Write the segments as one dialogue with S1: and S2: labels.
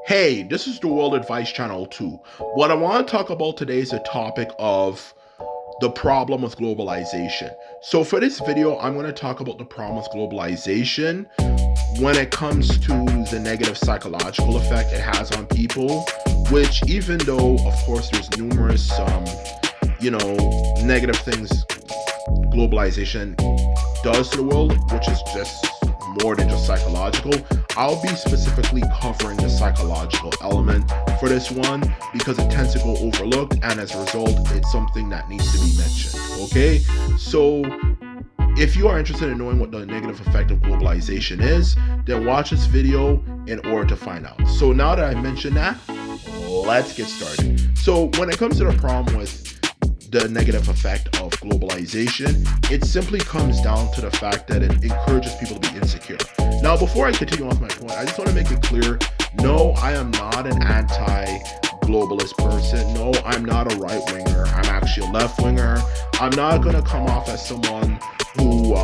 S1: Hey, this is the World Advice Channel 2. What I want to talk about today is the topic of the problem with globalization. So for this video, I'm going to talk about the problem with globalization when it comes to the negative psychological effect it has on people, which even though, of course, there's numerous, negative things globalization does to the world, which is just more than just psychological. I'll be specifically covering the psychological element for this one because it tends to go overlooked, and as a result, it's something that needs to be mentioned. Okay, so if you are interested in knowing what the negative effect of globalization is, then watch this video in order to find out. So now that I mentioned that, let's get started. So when it comes to the problem with the negative effect of globalization, it simply comes down to the fact that it encourages people to be insecure. Now, before I continue on with my point, I just want to make it clear, no, I am not an anti-globalist person. No, I'm not a right-winger. I'm actually a left-winger. I'm not going to come off as someone who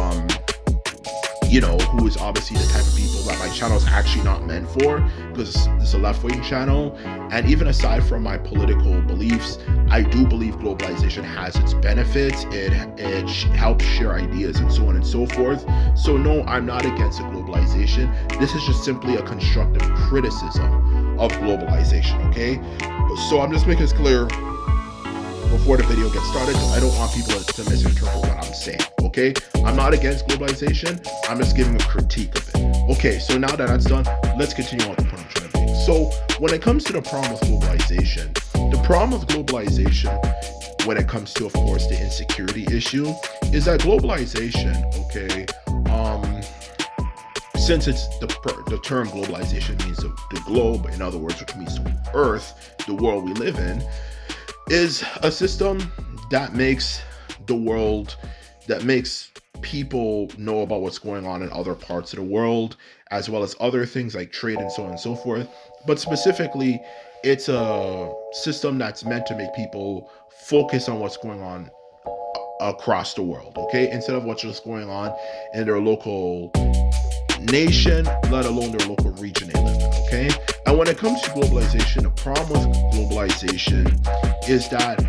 S1: who is obviously the type of people that my channel is actually not meant for, because this is a left-wing channel. And even aside from my political beliefs, I do believe globalization has its benefits. It helps share ideas and so on and so forth. So no, I'm not against the globalization. This is just simply a constructive criticism of globalization, okay? So I'm just making this clear before the video gets started, because I don't want people to misinterpret what I'm saying, okay? I'm not against globalization. I'm just giving a critique of it. Okay, so now that that's done, let's continue on with the point I'm trying to make. So when it comes to the problem with globalization, the problem with globalization, when it comes to, of course, the insecurity issue, is that globalization, okay, since it's the term globalization means the globe, in other words, which means Earth, the world we live in, is a system that makes the world, that makes people know about what's going on in other parts of the world, as well as other things like trade and so on and so forth. But specifically, it's a system that's meant to make people focus on what's going on across the world, okay? Instead of what's just going on in their local nation, let alone their local region they live in, okay? And when it comes to globalization, the problem with globalization is that,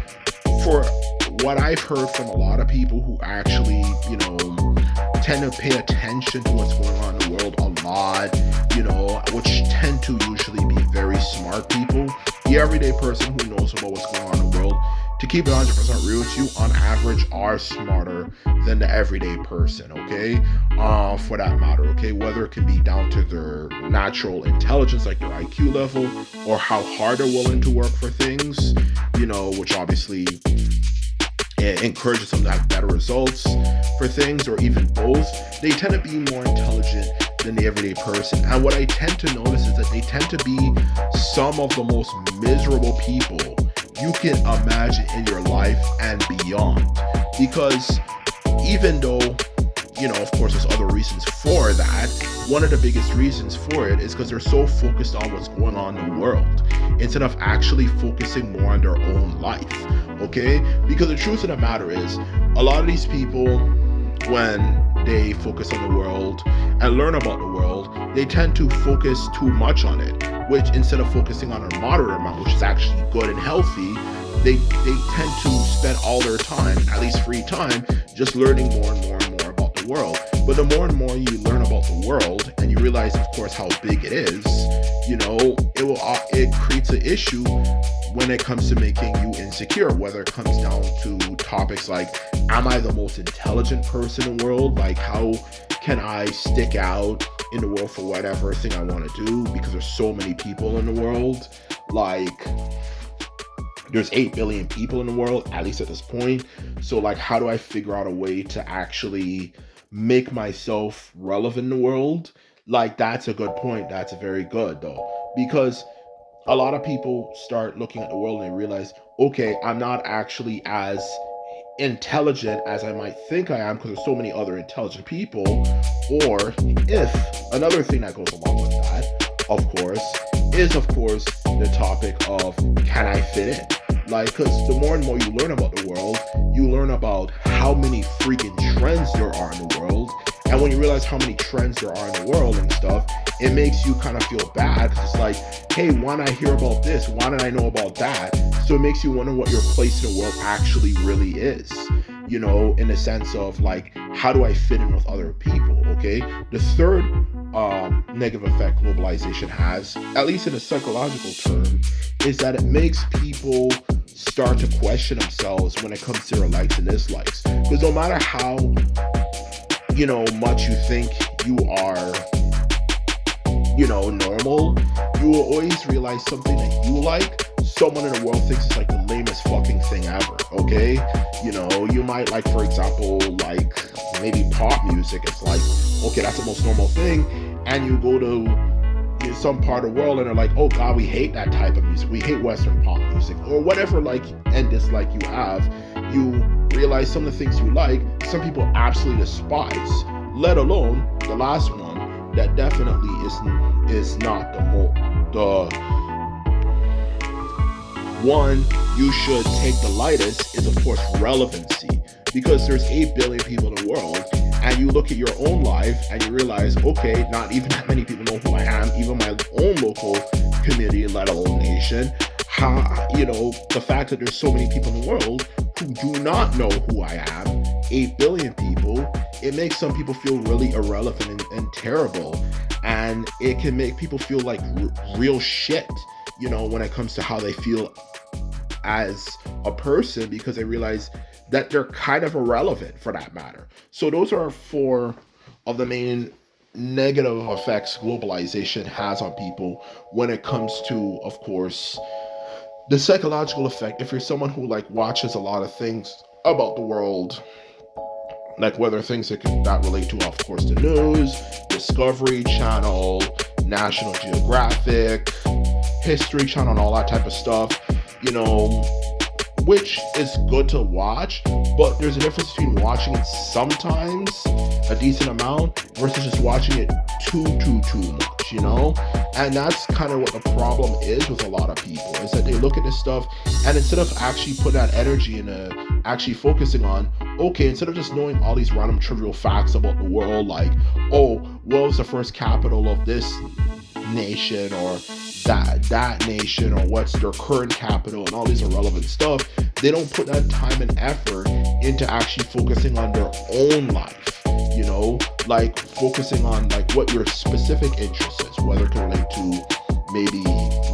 S1: for what I've heard from a lot of people who actually, tend to pay attention to what's going on in the world a lot, which tend to usually be very smart people, the everyday person who knows about what's going on in the world, to keep it 100% real with you, on average, are smarter than the everyday person, okay? For that matter, okay? Whether it can be down to their natural intelligence, like their IQ level, or how hard they're willing to work for things, which obviously encourages them to have better results for things, or even both. They tend to be more intelligent than the everyday person. And what I tend to notice is that they tend to be some of the most miserable people you can imagine in your life and beyond. Because even though, of course, there's other reasons for that, one of the biggest reasons for it is because they're so focused on what's going on in the world instead of actually focusing more on their own life, okay? Because the truth of the matter is, a lot of these people, when they focus on the world and learn about the world, they tend to focus too much on it, which, instead of focusing on a moderate amount, which is actually good and healthy, they tend to spend all their time, at least free time, just learning more and more and more about the world. But the more and more you learn about the world, and you realize, of course, how big it is, it creates an issue when it comes to making you insecure, whether it comes down to topics like, am I the most intelligent person in the world? Like, how can I stick out in the world for whatever thing I want to do, because there's so many people in the world? Like, there's 8 billion people in the world, at least at this point. So, like, how do I figure out a way to actually make myself relevant in the world? Like, that's a good point. That's very good, though, because a lot of people start looking at the world and they realize, okay, I'm not actually as intelligent as I might think I am, because there's so many other intelligent people. Or, if another thing that goes along with that, of course, is, of course, the topic of, can I fit in? Like, because the more and more you learn about the world, you learn about how many freaking trends there are in the world. And when you realize how many trends there are in the world and stuff, it makes you kind of feel bad because it's like, hey, why did I hear about this? Why did I know about that? So it makes you wonder what your place in the world actually really is, in the sense of like, how do I fit in with other people? Okay. The third negative effect globalization has, at least in a psychological term, is that it makes people start to question themselves when it comes to their likes and dislikes. Because no matter how, much you think you are, normal, you will always realize something that you like, someone in the world thinks it's like the lamest fucking thing ever, okay? You might like, for example, like maybe pop music. It's like, okay, that's the most normal thing. And you go to some part of the world and they're like, oh God, we hate that type of music. We hate Western pop music or whatever like and dislike you have. You realize some of the things you like, some people absolutely despise, let alone the last one that definitely is not the one you should take the lightest is of course relevancy, because there's 8 billion people in the world and you look at your own life and you realize, okay, not even that many people know who I am, even my own local community, let alone nation. How, the fact that there's so many people in the world who do not know who I am, 8 billion people, it makes some people feel really irrelevant and terrible. And it can make people feel like real shit, when it comes to how they feel as a person, because they realize that they're kind of irrelevant for that matter. So those are 4 of the main negative effects globalization has on people when it comes to, of course, the psychological effect. If you're someone who like watches a lot of things about the world, like whether things that relate to, of course, the news, Discovery Channel, National Geographic, History Channel, and all that type of stuff, which is good to watch, but there's a difference between watching it sometimes, a decent amount, versus just watching it too much, And that's kind of what the problem is with a lot of people, is that they look at this stuff and instead of actually putting that energy into actually focusing on, okay, instead of just knowing all these random trivial facts about the world, like, oh, what was the first capital of this nation or that nation, or what's their current capital, and all these irrelevant stuff, they don't put that time and effort into actually focusing on their own life, like focusing on like what your specific interest is, whether it can relate to maybe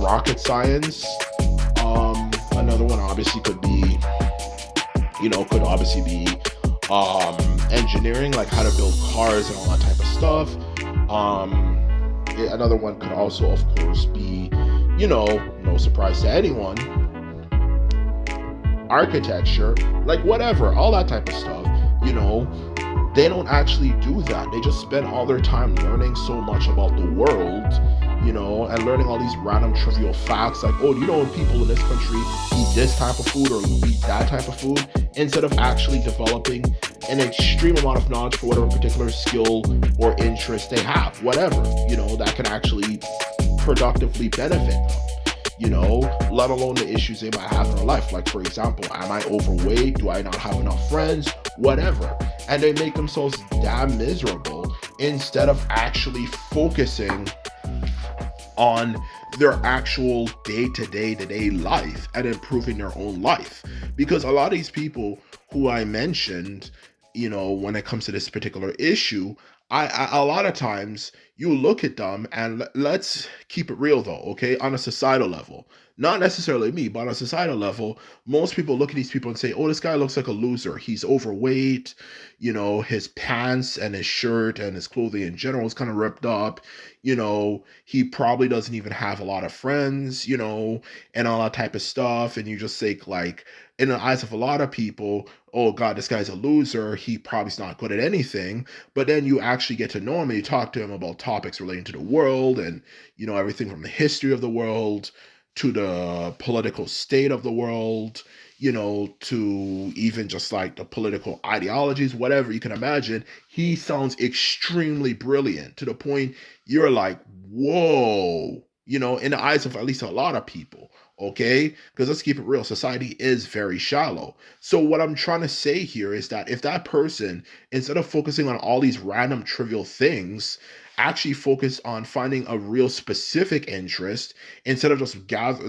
S1: rocket science. Another one obviously could be, engineering, like how to build cars and all that type of stuff. Another one could also, of course, be, no surprise to anyone, architecture, like whatever, all that type of stuff, they don't actually do that. They just spend all their time learning so much about the world, and learning all these random trivial facts, like, oh, do you know when people in this country eat this type of food or eat that type of food, instead of actually developing an extreme amount of knowledge for whatever particular skill or interest they have, whatever, that can actually productively benefit them, let alone the issues they might have in their life. Like, for example, am I overweight? Do I not have enough friends? Whatever. And they make themselves damn miserable instead of actually focusing on their actual day-to-day life and improving their own life. Because a lot of these people who I mentioned, when it comes to this particular issue, I a lot of times you look at them, and let's keep it real though, okay? On a societal level, not necessarily me, but on a societal level, most people look at these people and say, oh, this guy looks like a loser. He's overweight, his pants and his shirt and his clothing in general is kind of ripped up, he probably doesn't even have a lot of friends, and all that type of stuff. And you just think, like, in the eyes of a lot of people, oh God, this guy's a loser. He probably's not good at anything. But then you actually get to know him and you talk to him about topics relating to the world and, everything from the history of the world to the political state of the world, to even just like the political ideologies, whatever you can imagine. He sounds extremely brilliant to the point you're like, whoa, in the eyes of at least a lot of people. Okay, because let's keep it real, society is very shallow. So what I'm trying to say here is that if that person, instead of focusing on all these random trivial things, actually focus on finding a real specific interest instead of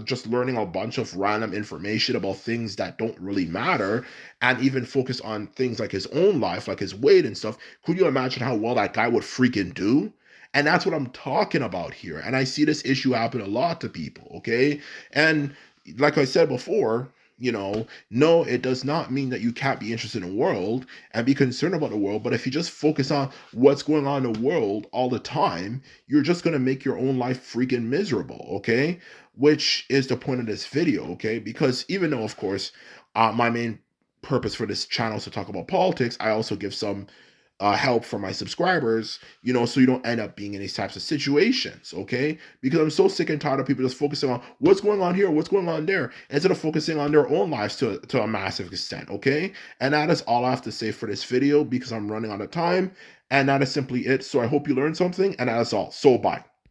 S1: just learning a bunch of random information about things that don't really matter, and even focus on things like his own life, like his weight and stuff, could you imagine how well that guy would freaking do? And that's what I'm talking about here. And I see this issue happen a lot to people, okay? And like I said before, no, it does not mean that you can't be interested in the world and be concerned about the world. But if you just focus on what's going on in the world all the time, you're just going to make your own life freaking miserable, okay? Which is the point of this video, okay? Because even though, of course, my main purpose for this channel is to talk about politics, I also give some help for my subscribers, so you don't end up being in these types of situations, okay? Because I'm so sick and tired of people just focusing on what's going on here, what's going on there, instead of focusing on their own lives to a massive extent, okay? And that is all I have to say for this video because I'm running out of time, and that is simply it. So I hope you learned something, and that is all. So bye.